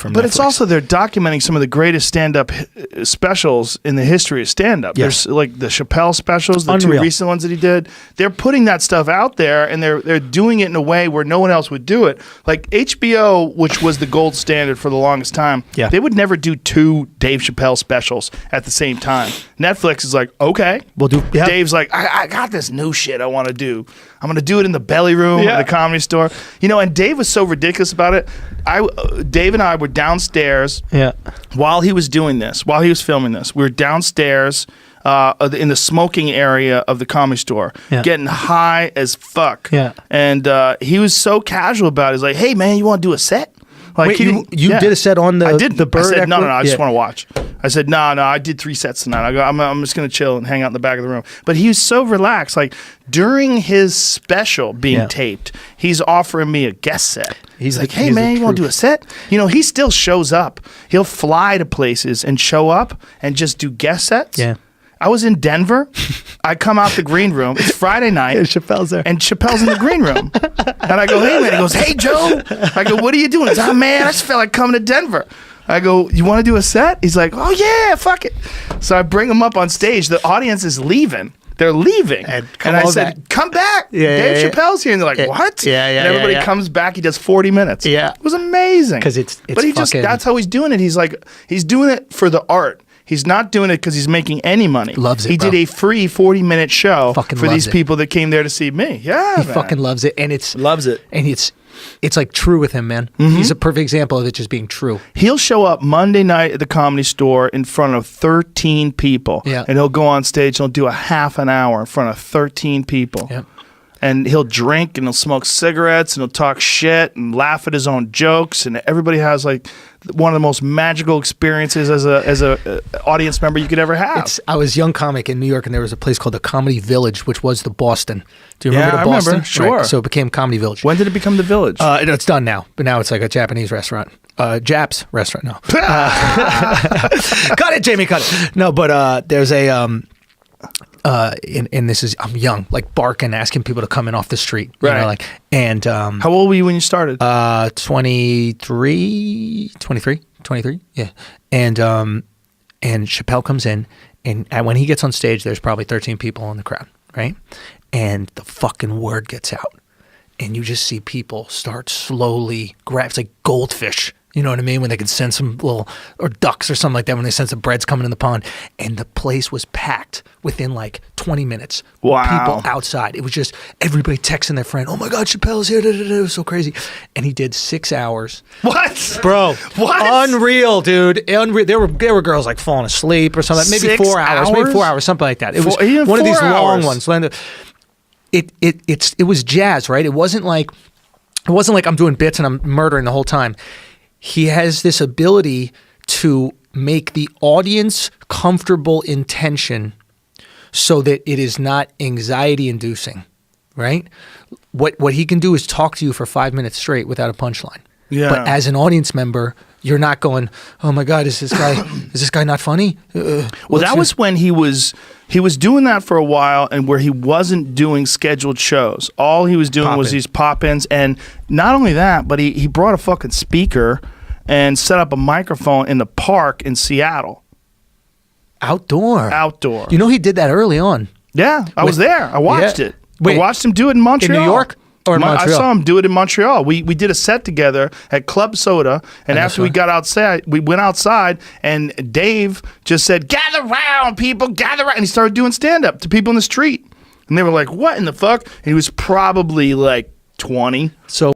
from But Netflix. it's also they're documenting some of the greatest stand-up specials in the history of stand-up. Yeah. There's like the Chappelle specials, the Unreal. two recent ones that he did. They're putting that stuff out there, and they're doing it in a way where no one else would do it. Like HBO, which was the gold standard for the longest time, Yeah. they would never do two Dave Chappelle specials at the same time. Netflix is like, okay, We'll do- yeah. Dave's like, I got this new shit I want to do. I'm going to do it in the belly room Yeah. at the Comedy Store. You know, and Dave was so ridiculous about it. Dave and I were downstairs Yeah. while he was doing this, while he was filming this. We were downstairs in the smoking area of the Comedy Store, Yeah. getting high as fuck. Yeah. And he was so casual about it. He's like, hey, man, you want to do a set? Like, Wait, he you didn't- did a set on the I did. the bird? I said, no, I just Yeah. want to watch. I said, no, I did 3 sets tonight. I'm just going to chill and hang out in the back of the room. But he was so relaxed. Like, during his special being Yeah. taped, he's offering me a guest set. He's like, hey, he's man, the you want to do a truth. set? You know, he still shows up. He'll fly to places and show up and just do guest sets. Yeah. I was in Denver. I come out the green room. It's Friday night. Yeah, Chappelle's there. And Chappelle's in the green room. And I go, hey, man. He goes, hey, Joe. I go, what are you doing? He's like, oh, man, I just felt like coming to Denver. I go, you want to do a set? He's like, oh, yeah, fuck it. So I bring him up on stage. The audience is leaving. They're leaving. And I said, come back. Dave Chappelle's here. And they're like, what? Yeah, And everybody comes back. He does 40 minutes. Yeah. It was amazing. 'Cause it's But he just, fucking- that's how he's doing it. He's like, he's doing it for the art. He's not doing it because he's making any money. Loves it, He did bro. a free 40-minute show Fucking for loves these it. people that came there to see me. Yeah, He man. fucking loves it, and it's Loves it. and it's like true with him, man. Mm-hmm. He's a perfect example of it just being true. He'll show up Monday night at the Comedy Store in front of 13 people. Yeah. And he'll go on stage and he'll do a half an hour in front of 13 people. Yep. And he'll drink and he'll smoke cigarettes and he'll talk shit and laugh at his own jokes. And everybody has like one of the most magical experiences as a audience member you could ever have. I was a young comic in New York, and there was a place called the Comedy Village, which was the Boston. Do you remember Yeah, the I Boston? remember. Sure. Right, so it became Comedy Village. When did it become the Village? It's done now, but now it's like a Japanese restaurant. Japs restaurant, no. Cut it, Jamie, cut it. No, but there's a and this is, I'm young, like barking, asking people to come in off the street. You Right. know, like, and How old were you when you started? 23, yeah. And Chappelle comes in, and when he gets on stage, there's probably 13 people in the crowd, right? And the fucking word gets out, and you just see people start slowly grab. It's like goldfish, you know what I mean? When they can sense some little, or ducks or something like that, when they sense the bread's coming in the pond. And the place was packed within like 20 minutes. Wow. People outside. It was just everybody texting their friend, oh my God, Chappelle's here. Da, da, da. It was so crazy. And he did 6 hours. What? Bro, What? Unreal, dude. Unreal. There were girls like falling asleep or something. Maybe 6 4 hours. Maybe hours? 4 hours, something like that. It was Even one of these 4 long hours. ones. It was jazz, right? It wasn't like I'm doing bits and I'm murdering the whole time. He has this ability to make the audience comfortable in tension so that it is not anxiety inducing, right? What he can do is talk to you for 5 minutes straight without a punchline. Yeah. But as an audience member, you're not going, oh my God, is this guy not funny? Well, that was when he was doing that for a while, and where he wasn't doing scheduled shows. All he was doing was Pop-in. these pop-ins, and not only that, but he brought a fucking speaker and set up a microphone in the park in Seattle. Outdoor. Outdoor. You know, he did that early on. Yeah, I was there. I watched Yeah. it. Wait, I watched him do it in Montreal. New York or in Montreal? I saw him do it in Montreal. We did a set together at Club Soda, and that's after we right. got outside, we went outside, and Dave just said, "Gather round, people, gather round," and he started doing stand-up to people in the street, and they were like, "What in the fuck?" And he was probably like 20. So